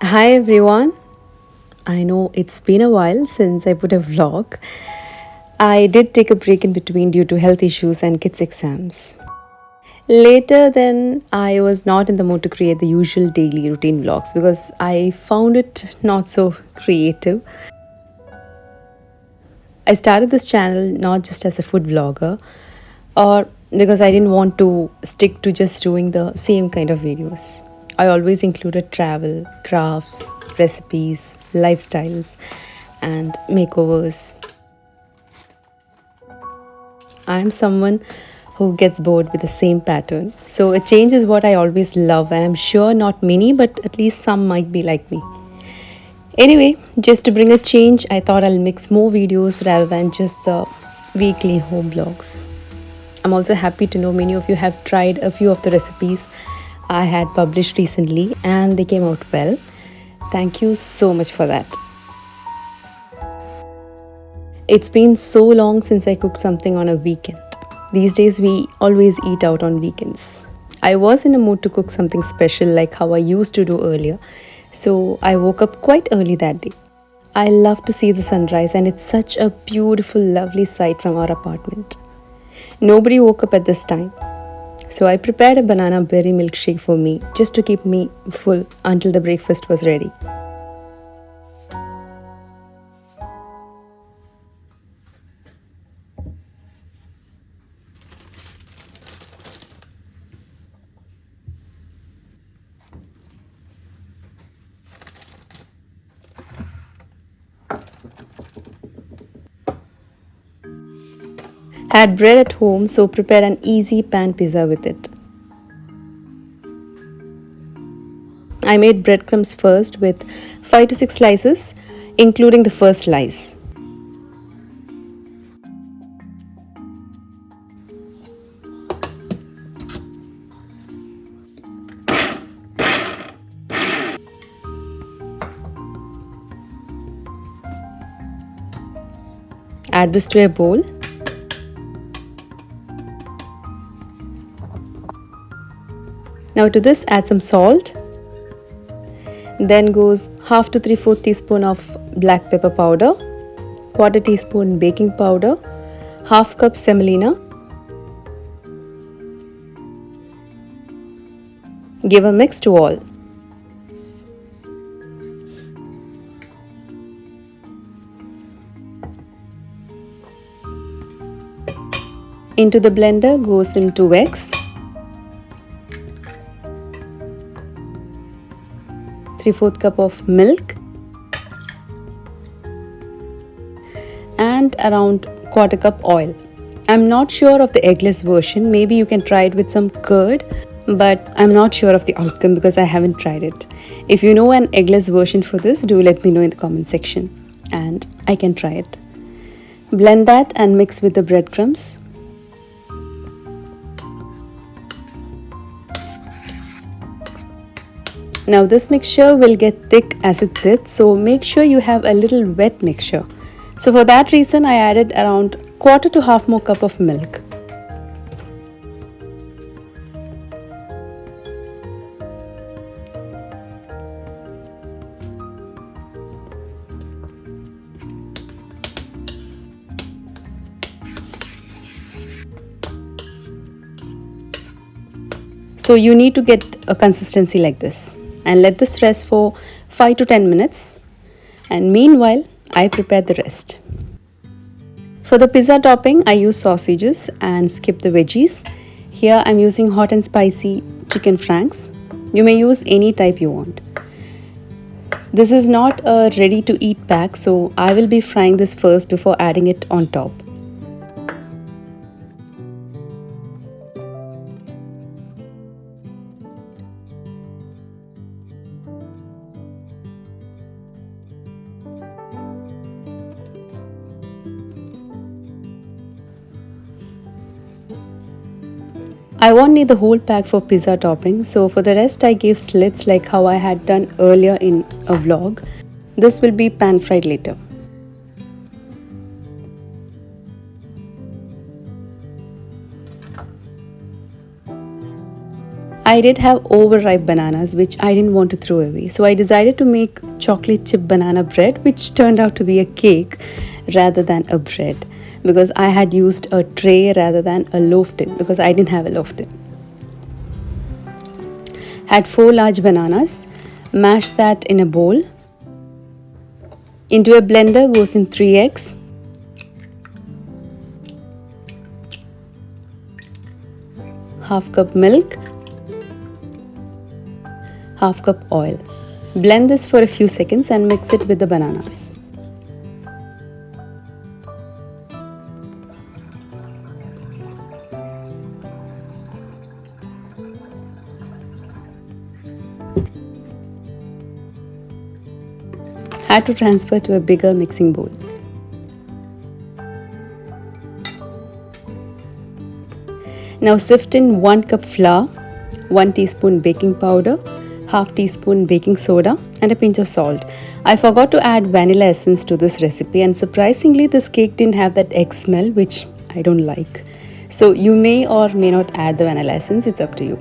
Hi everyone. I know it's been a while since I put a vlog. I did take a break in between due to health issues and kids' exams. Later, then, I was not in the mood to create the usual daily routine vlogs because I found it not so creative. I started this channel not just as a food vlogger or because I didn't want to stick to just doing the same kind of videos. I always included travel, crafts, recipes, lifestyles, and makeovers. I'm someone who gets bored with the same pattern. So a change is what I always love, and I'm sure not many, but at least some might be like me. Anyway, just to bring a change, I thought I'll mix more videos rather than just weekly home vlogs. I'm also happy to know many of you have tried a few of the recipes I had published recently and they came out well. Thank you so much for that. It's been so long since I cooked something on a weekend. These days, we always eat out on weekends. I was in a mood to cook something special like how I used to do earlier, so I woke up quite early that day. I love to see the sunrise, and it's such a beautiful, lovely sight from our apartment. Nobody woke up at this time, so I prepared a banana berry milkshake for me just to keep me full until the breakfast was ready. Had bread at home, so prepared an easy pan pizza with it. I made breadcrumbs first with 5 to 6 slices, including the first slice. Add this to a bowl. Now to this add some salt. Then goes half to 3/4 teaspoon of black pepper powder, quarter teaspoon baking powder, half cup semolina. Give a mix to all. Into the blender goes in 2 eggs, 3/4 cup of milk, and around quarter cup oil. I'm not sure of the eggless version. Maybe you can try it with some curd, but I'm not sure of the outcome because I haven't tried it. If you know an eggless version for this, do let me know in the comment section and I can try it. Blend that and mix with the breadcrumbs. Now this mixture will get thick as it sits, so make sure you have a little wet mixture. So for that reason I added around quarter to half more cup of milk. So you need to get a consistency like this and let this rest for 5 to 10 minutes. And meanwhile, I prepare the rest. For the pizza topping, I use sausages and skip the veggies. Here I'm using hot and spicy chicken franks. You may use any type you want. This is not a ready to eat pack, so I will be frying this first before adding it on top. I won't need the whole pack for pizza topping, so for the rest I gave slits like how I had done earlier in a vlog. This will be pan fried later. I did have overripe bananas which I didn't want to throw away. So I decided to make chocolate chip banana bread, which turned out to be a cake rather than a bread, because I had used a tray rather than a loaf tin because I didn't have a loaf tin. Had 4 large bananas, mashed that in a bowl. Into a blender goes in 3 eggs, half cup milk, half cup oil. Blend this for a few seconds and mix it with the bananas. Had to transfer to a bigger mixing bowl. Now sift in 1 cup flour, 1 teaspoon baking powder, half teaspoon baking soda and a pinch of salt. I forgot to add vanilla essence to this recipe, and surprisingly this cake didn't have that egg smell which I don't like. So you may or may not add the vanilla essence, it's up to you.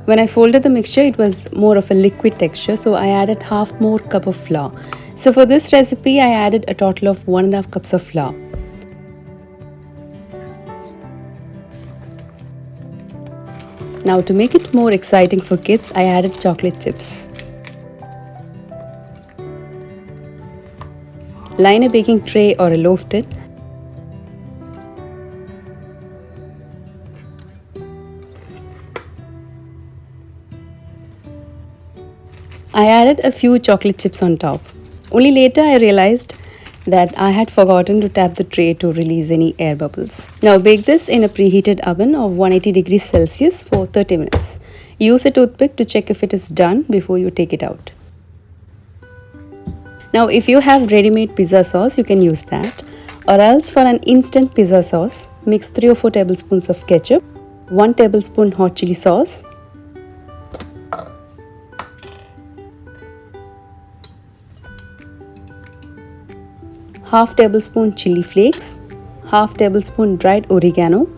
When I folded the mixture, it was more of a liquid texture, so I added half more cup of flour. So for this recipe, I added a total of 1.5 cups of flour. Now to make it more exciting for kids, I added chocolate chips. Line a baking tray or a loaf tin. I added a few chocolate chips on top. Only later I realized that I had forgotten to tap the tray to release any air bubbles. Now bake this in a preheated oven of 180 degrees Celsius for 30 minutes. Use a toothpick to check if it is done before you take it out. Now if you have ready-made pizza sauce, you can use that. Or else for an instant pizza sauce, mix 3 or 4 tablespoons of ketchup, 1 tablespoon hot chili sauce, half tablespoon chili flakes, half tablespoon dried oregano,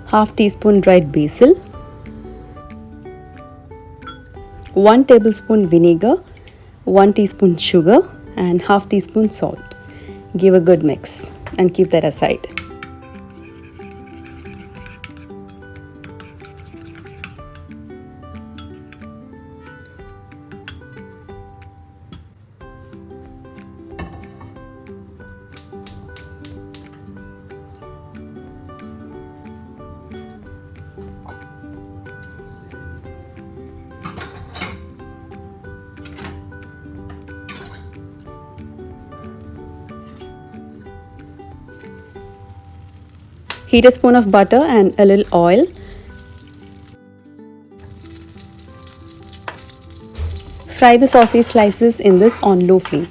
half teaspoon dried basil, 1 tablespoon vinegar, 1 teaspoon sugar and half teaspoon salt. Give a good mix and keep that aside. Heat a spoon of butter and a little oil. Fry the sausage slices in this on low flame.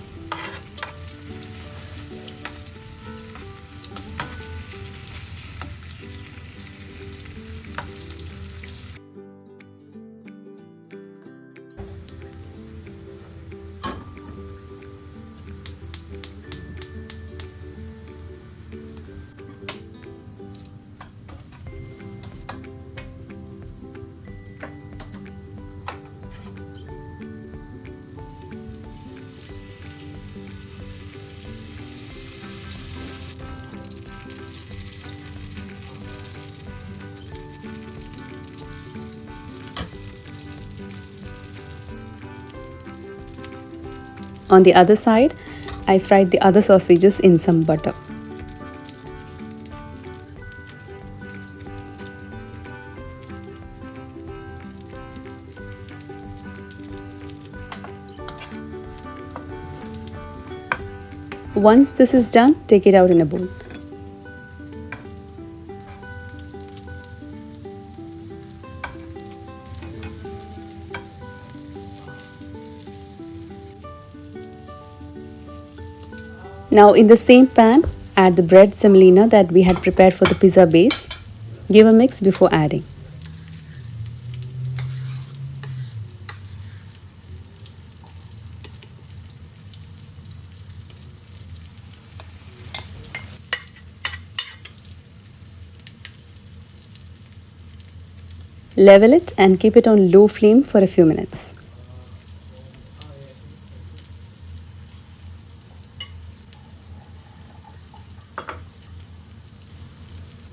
On the other side, I fried the other sausages in some butter. Once this is done, take it out in a bowl. Now in the same pan, add the bread semolina that we had prepared for the pizza base. Give a mix before adding. Level it and keep it on low flame for a few minutes.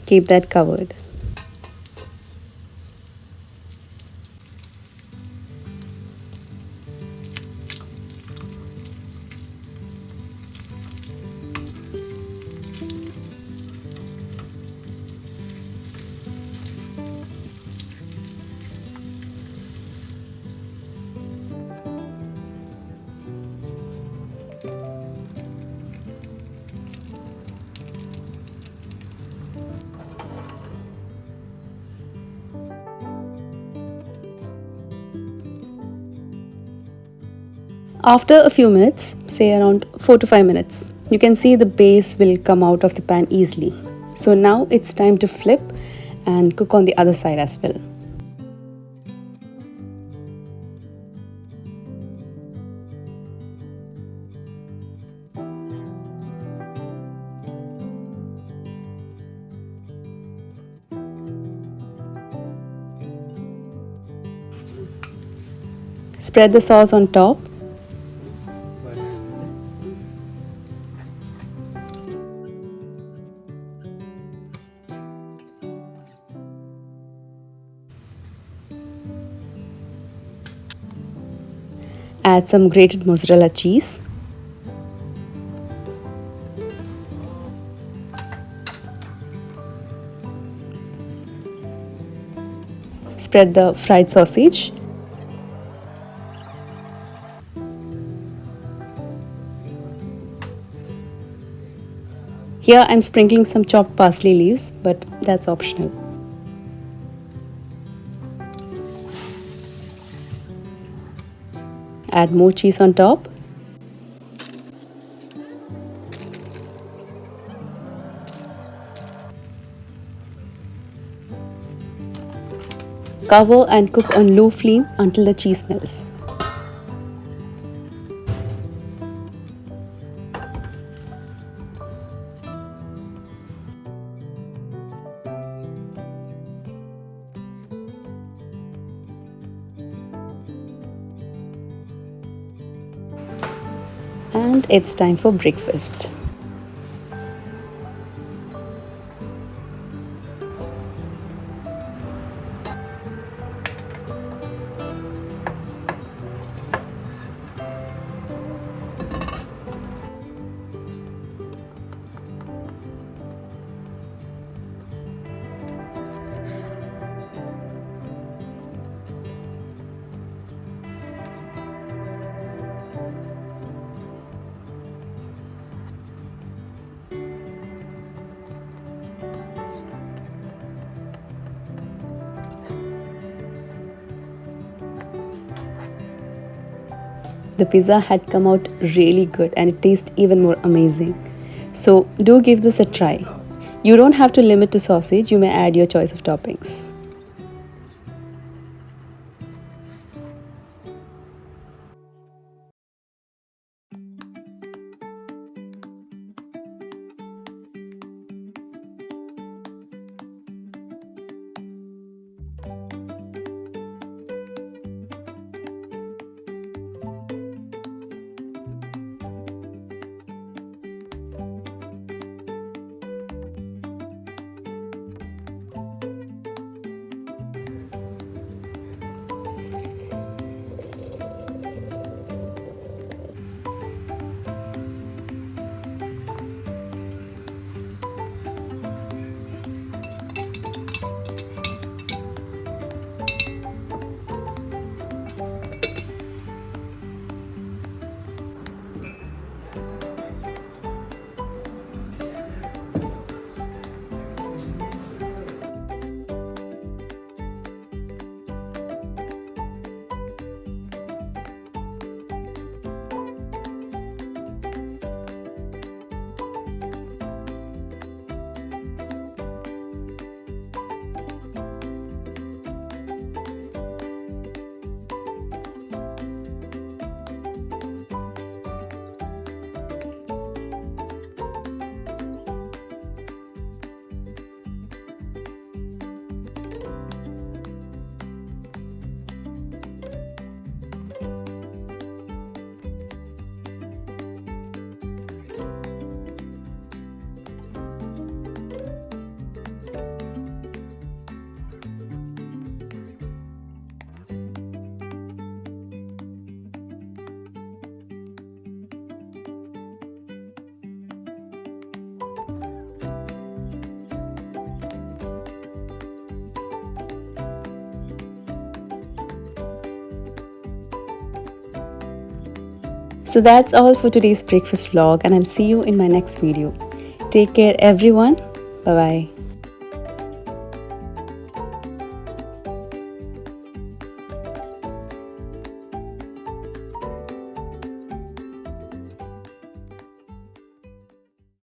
Keep that covered. After a few minutes, say around 4 to 5 minutes, you can see the base will come out of the pan easily. So now it's time to flip and cook on the other side as well. Spread the sauce on top. Add some grated mozzarella cheese. Spread the fried sausage. Here I'm sprinkling some chopped parsley leaves, but that's optional. Add more cheese on top. Cover and cook on low flame until the cheese melts. And it's time for breakfast. The pizza had come out really good and it tastes even more amazing. So do give this a try. You don't have to limit to sausage, you may add your choice of toppings. So that's all for today's breakfast vlog, and I'll see you in my next video. Take care, everyone. Bye bye.